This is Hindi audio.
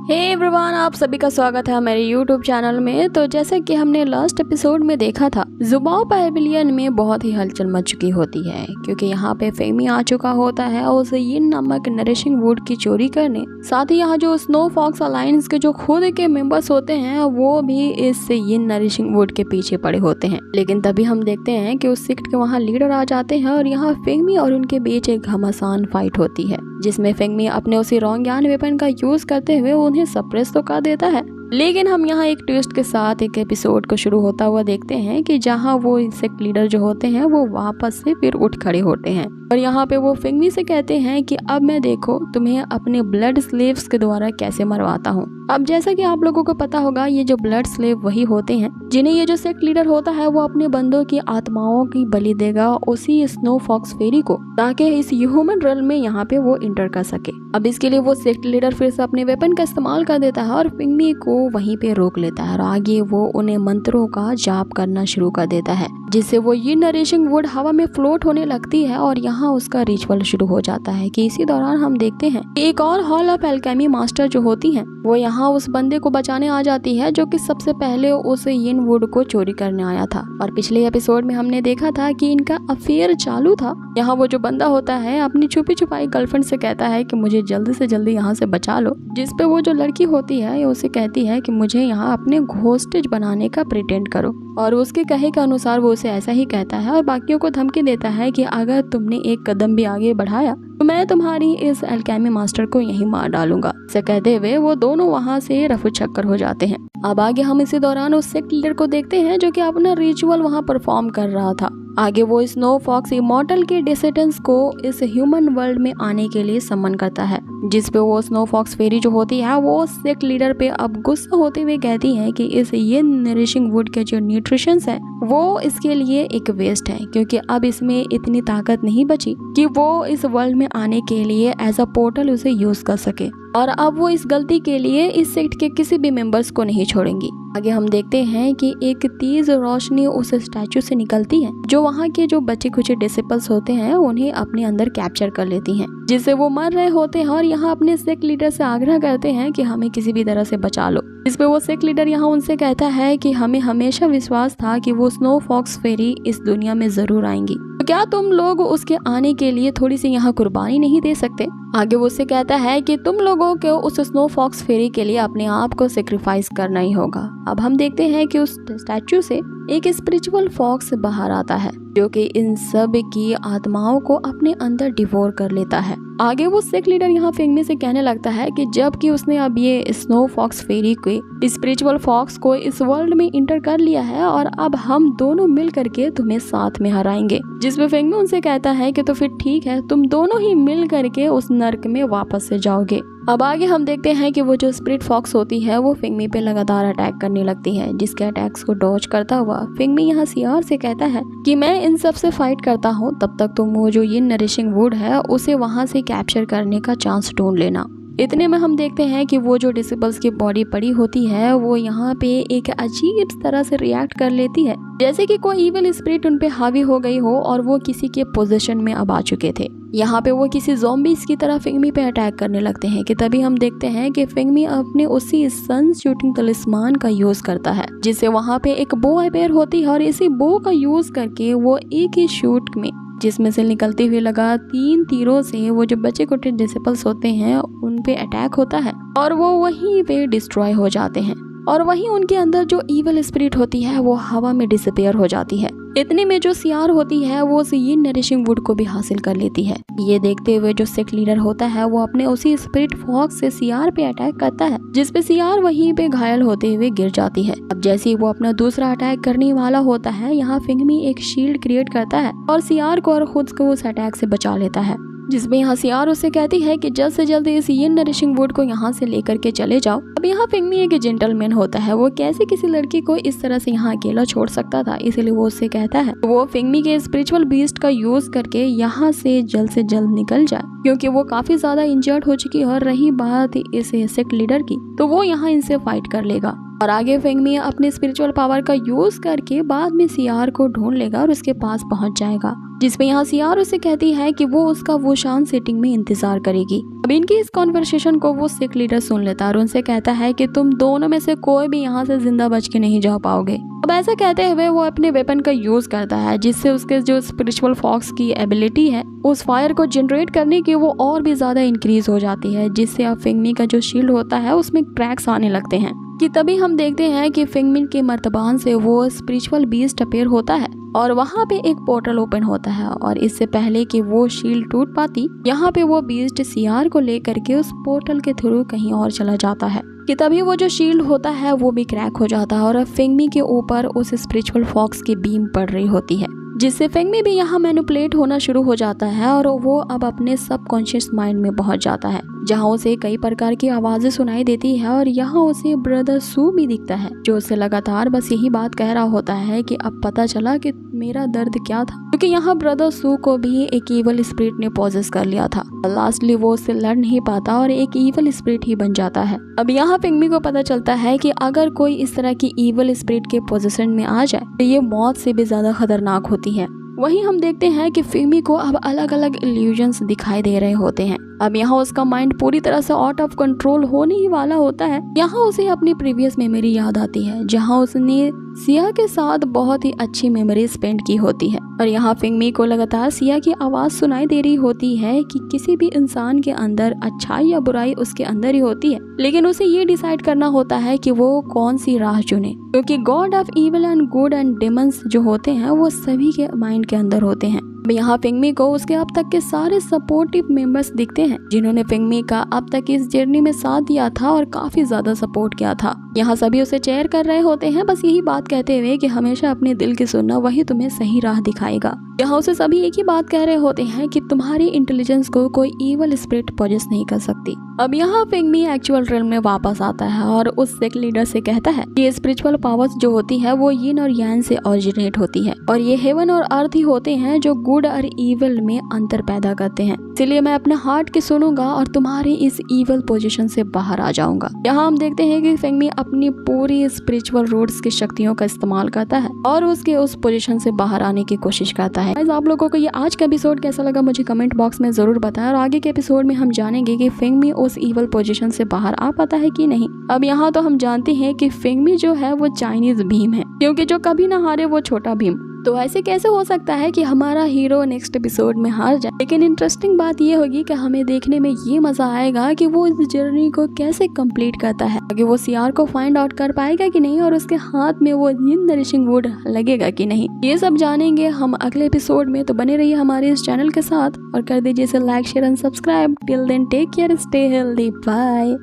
हे एवरीवन, आप सभी का स्वागत है मेरे YouTube चैनल में। तो जैसा कि हमने लास्ट एपिसोड में देखा था, जुबाओ पैविलियन में बहुत ही हलचल मच चुकी होती है क्योंकि यहाँ पे फेमी आ चुका होता है उस यिन नामक नरिशिंग वुड की चोरी करने। साथ ही यहाँ जो स्नो फॉक्स अलायंस के जो खुद के मेंबर्स होते हैं वो भी इस यिन नरिशिंग वुड के पीछे पड़े होते हैं। लेकिन तभी हम देखते हैं कि उस सेक्ट के वहाँ लीडर आ जाते हैं और यहाँ फेमी और उनके बीच एक घमासान फाइट होती है, जिसमें फेमी अपने उसी रोंगयान वेपन का यूज करते हुए उन्हें सप्रेस तो कर देता है। लेकिन हम यहाँ एक ट्विस्ट के साथ एक एपिसोड को शुरू होता हुआ देखते हैं कि जहाँ वो इंसेक्ट लीडर जो होते हैं वो वापस से फिर उठ खड़े होते हैं और यहाँ पे वो फेंगमी से कहते हैं कि अब मैं देखो तुम्हें अपने ब्लड स्लेव्स के द्वारा कैसे मरवाता हूँ। अब जैसा कि आप लोगों को पता होगा, ये जो ब्लड स्लेव वही होते हैं जिन्हें ये जो सेक्ट लीडर होता है वो अपने बंदों की आत्माओं की बलि देगा उसी स्नो फॉक्स फेरी को, ताकि इस ह्यूमन रल में यहाँ पे वो इंटर कर सके। अब इसके लिए वो सेक्ट लीडर फिर से अपने वेपन का इस्तेमाल कर देता है और फेंगमी को वहीं पे रोक लेता है और आगे वो उन्हें मंत्रों का जाप करना शुरू कर देता है, जिससे वो यिन नरिशिंग वुड हवा में फ्लोट होने लगती है और यहाँ उसका रिचुअल शुरू हो जाता है। कि इसी दौरान हम देखते हैं कि एक और हॉल ऑफ एल्केमी मास्टर जो होती हैं वो यहाँ उस बंदे को बचाने आ जाती है जो कि सबसे पहले उस यिन वुड को चोरी करने आया था। और पिछले एपिसोड में हमने देखा था कि इनका अफेयर चालू था। यहाँ वो जो बंदा होता है अपनी छुपी छुपाई गर्लफ्रेंड से कहता है कि मुझे जल्दी से जल्दी यहाँ से बचा लो, जिसपे वो जो लड़की होती है उसे कहती है कि मुझे यहाँ अपने घोस्टेज बनाने का प्रिटेंड करो। और उसके कहे के अनुसार वो उसे ऐसा ही कहता है और बाकियों को धमकी देता है कि अगर तुमने एक कदम भी आगे बढ़ाया तो मैं तुम्हारी इस एल्केमी मास्टर को यहीं मार डालूंगा। इसे कहते हुए वो दोनों वहाँ से रफू चक्कर हो जाते हैं। अब आगे हम इसी दौरान उस सेक्ट लीडर को देखते हैं जो कि अपना रिचुअल वहाँ परफॉर्म कर रहा था। आगे वो स्नो फॉक्स इमॉर्टल के डिसेंडेंट्स को इस ह्यूमन वर्ल्ड में आने के लिए सम्मन करता है, जिसपे वो स्नो फॉक्स फेरी जो होती है वो सेक्ट लीडर पे अब गुस्सा होते हुए कहती है कि इस यिन नरिशिंग वुड के जो न्यूट्रिशंस है वो इसके लिए एक वेस्ट है, क्योंकि अब इसमें इतनी ताकत नहीं बची कि वो इस वर्ल्ड में आने के लिए एज अ पोर्टल उसे यूज कर सके। और अब वो इस गलती के लिए इस सेक्ट के किसी भी मेंबर्स को नहीं छोड़ेंगी। आगे हम देखते हैं कि एक तेज रोशनी उस स्टैचू से निकलती है जो वहाँ के जो बचे खुचे डिसिपल्स होते हैं उन्हें अपने अंदर कैप्चर कर लेती हैं, जिससे वो मर रहे होते हैं और यहाँ अपने सेक्ट लीडर से आग्रह करते हैं कि हमें किसी भी तरह से बचा लो। इस पे वो सेक्ट लीडर यहाँ उनसे कहता है कि हमें हमेशा विश्वास था कि वो स्नो फॉक्स फेरी इस दुनिया में जरूर आएंगी, तो क्या तुम लोग उसके आने के लिए थोड़ी सी यहाँ कुर्बानी नहीं दे सकते। आगे वो उससे कहता है कि तुम लोगों को उस स्नो फॉक्स फेरी के लिए अपने आप को सेक्रीफाइस करना ही होगा। अब हम देखते हैं कि उस स्टैचू से एक स्पिरिचुअल फॉक्स बाहर आता है जो कि इन सब की आत्माओं को अपने अंदर डिवोर कर लेता है। आगे वो सेक्ट लीडर यहाँ फेंगमी से कहने लगता है कि जबकि उसने अब ये स्नो फॉक्स फेरी के स्पिरिचुअल फॉक्स को इस वर्ल्ड में इंटर कर लिया है और अब हम दोनों मिल करके तुम्हें साथ में हराएंगे। जिसपे फेंगमी उनसे कहता है कि तो फिर ठीक है, तुम दोनों ही मिल करके उस नर्क में वापस से जाओगे। अब आगे हम देखते हैं कि वो जो स्पिरिट फॉक्स होती है वो फेंगमी पे लगातार अटैक करने लगती है, जिसके अटैक्स को डॉज करता हुआ फेंगमी यहाँ सियार से कहता है कि मैं इन सब से फाइट करता हूँ, तब तक तुम वो जो यिन नरिशिंग वुड है उसे वहाँ से कैप्चर करने का चांस ढूंढ लेना। इतने में हम देखते हैं कि वो जो डिसेबल्स की बॉडी पड़ी होती है वो यहाँ पे एक अजीब तरह से रिएक्ट कर लेती है, जैसे कि कोई इविल स्पिरिट उन पे हावी हो गई हो और वो किसी के पोजीशन में अब आ चुके थे। यहाँ पे वो किसी ज़ॉम्बीज़ की तरह फेंगमी पे अटैक करने लगते हैं कि तभी हम देखते हैं कि फेंगमी अपने उसी सन शूटिंग तलिस्मान का यूज करता है, जिससे वहाँ पे एक बो अपेयर होती है और इसी बो का यूज करके वो एक ही शूट में जिसमें से निकलते हुए लगा 3 तीरों से वो जो बचे कुटे डिसिपल्स होते हैं उन पे अटैक होता है और वो वहीं पे डिस्ट्रॉय हो जाते हैं और वहीं उनके अंदर जो इविल स्पिरिट होती है वो हवा में डिसअपियर हो जाती है। इतने में जो सियार होती है वो यिन नरिशिंग वुड को भी हासिल कर लेती है। ये देखते हुए जो सेक्ट लीडर होता है वो अपने उसी स्पिरिट फॉक्स से सियार पे अटैक करता है, जिसपे सियार वहीं पे घायल होते हुए गिर जाती है। अब जैसे ही वो अपना दूसरा अटैक करने वाला होता है, यहाँ फेंगमी एक शील्ड क्रिएट करता है और सियार को और खुद को उस अटैक से बचा लेता है, जिसमें यहाँ सियार उससे कहती है कि जल्द से जल्द इस यिन नरिशिंग वुड को यहाँ से लेकर के चले जाओ। अब यहाँ फेंगमी एक जेंटलमैन होता है, वो कैसे किसी लड़की को इस तरह से यहाँ अकेला छोड़ सकता था, इसलिए वो उससे कहता है वो फेंगमी के स्पिरिचुअल बीस्ट का यूज करके यहाँ से जल्द निकल जाए, क्योंकि वो काफी ज्यादा इंजर्ड हो चुकी है। और रही बात इस सेक्ट लीडर की, तो वो यहाँ इनसे फाइट कर लेगा। और आगे फेंगमी अपने स्पिरिचुअल पावर का यूज करके बाद में सियार को ढूंढ लेगा और उसके पास पहुंच जाएगा, जिसमें यहाँ सियार उसे कहती है कि वो उसका वो शांत सेटिंग में इंतजार करेगी। अब इनकी इस कॉन्वर्सेशन को वो सिख लीडर सुन लेता है और उनसे कहता है कि तुम दोनों में से कोई भी यहाँ से जिंदा बच के नहीं जा पाओगे। अब ऐसा कहते हुए वो अपने वेपन का यूज करता है, जिससे उसके जो स्पिरिचुअल फॉक्स की एबिलिटी है उस फायर को जनरेट करने की वो और भी ज्यादा इंक्रीज हो जाती है, जिससे अब फेंगमी का जो शील्ड होता है उसमें क्रैक्स आने लगते हैं। कि तभी हम देखते हैं कि फेंगमिन के मर्तबान से वो स्पिरिचुअल बीस्ट अपीयर होता है और वहाँ पे एक पोर्टल ओपन होता है, और इससे पहले कि वो शील्ड टूट पाती यहाँ पे वो बीस्ट सियार को लेकर के उस पोर्टल के थ्रू कहीं और चला जाता है। कि तभी वो जो शील्ड होता है वो भी क्रैक हो जाता है और अब फेंगमी के ऊपर उस स्पिरिचुअल फॉक्स की बीम पड़ रही होती है, जिससे फेंगमी भी यहाँ मैनिपुलेट होना शुरू हो जाता है और वो अब अपने सबकॉन्शियस माइंड में पहुंच जाता है, जहाँ उसे कई प्रकार की आवाजें सुनाई देती है और यहाँ उसे ब्रदर सू भी दिखता है, जो उसे लगातार बस यही बात कह रहा होता है कि अब पता चला कि मेरा दर्द क्या था, क्योंकि यहाँ ब्रदर सू को भी एक ईवल स्पिरिट ने पॉजेस कर लिया था। लास्टली वो उससे लड़ नहीं पाता और एक ईवल स्पिरिट ही बन जाता है। अब यहाँ फेंगमी को पता चलता है कि अगर कोई इस तरह की ईवल स्पिरिट के पोजीशन में आ जाए तो ये मौत से भी ज्यादा खतरनाक होती है। वहीं हम देखते हैं कि फेंगमी को अब अलग अलग इल्यूजन्स दिखाई दे रहे होते हैं। अब यहाँ उसका माइंड पूरी तरह से आउट ऑफ कंट्रोल होने ही वाला होता है। यहाँ उसे अपनी प्रीवियस मेमोरी याद आती है, जहाँ उसने सिया के साथ बहुत ही अच्छी मेमोरी स्पेंड की होती है। और यहाँ फेंगमी को लगातार सिया की आवाज सुनाई दे रही होती है कि किसी भी इंसान के अंदर अच्छाई या बुराई उसके अंदर ही होती है, लेकिन उसे ये डिसाइड करना होता है कि वो कौन सी राह चुने, क्योंकि God of evil and good and demons जो होते हैं वो सभी के माइंड के अंदर होते हैं। यहाँ फेंगमी को उसके अब तक के सारे सपोर्टिव मेंबर्स दिखते हैं, जिन्होंने फेंगमी का अब तक इस जर्नी में साथ दिया था और काफी ज्यादा सपोर्ट किया था। यहाँ सभी उसे चेयर कर रहे होते हैं, बस यही बात कहते हुए कि हमेशा अपने दिल की सुनना, वही तुम्हें सही राह दिखाएगा। यहाँ उसे सभी एक ही बात कह रहे होते हैं कि तुम्हारी इंटेलिजेंस को कोई ईवल स्पिरिट पॉजेस नहीं कर सकती। अब यहाँ फेंगमी एक्चुअल रियल में वापस आता है और उस सेक्ट लीडर से कहता है कि स्पिरिचुअल पावर्स जो होती है वो यिन और यांग से ओरिजिनेट होती है और ये हेवन और अर्थ ही होते हैं जो गुड और ईविल में अंतर पैदा करते हैं। इसलिए मैं अपने हार्ट की सुनूंगा और तुम्हारी इस ईविल पोजीशन से बाहर आ जाऊंगा। यहाँ हम देखते हैं कि फेंगमी अपनी पूरी स्पिरिचुअल रूट्स की शक्तियों का इस्तेमाल करता है और उसके उस पोजीशन से बाहर आने की कोशिश करता है। आप लोगों को ये आज का एपिसोड कैसा लगा मुझे कमेंट बॉक्स में जरूर बताएं और आगे के एपिसोड में हम जानेंगे कि फेंगमी उस ईवल पोजीशन से बाहर आ पाता है कि नहीं। अब यहाँ तो हम जानते हैं कि फेंगमी जो है वो चाइनीज भीम है, क्योंकि जो कभी ना हारे वो छोटा भीम। तो ऐसे कैसे हो सकता है कि हमारा हीरो नेक्स्ट एपिसोड में हार जाए। लेकिन इंटरेस्टिंग बात ये होगी कि हमें देखने में ये मजा आएगा कि वो इस जर्नी को कैसे कंप्लीट करता है, कि वो सियार को फाइंड आउट कर पाएगा कि नहीं और उसके हाथ में वो नरिशिंग वुड लगेगा कि नहीं। ये सब जानेंगे हम अगले एपिसोड में। तो बने रहिए हमारे इस चैनल के साथ और कर दीजिए इसे like share and subscribe. Till then take care, stay healthy, bye.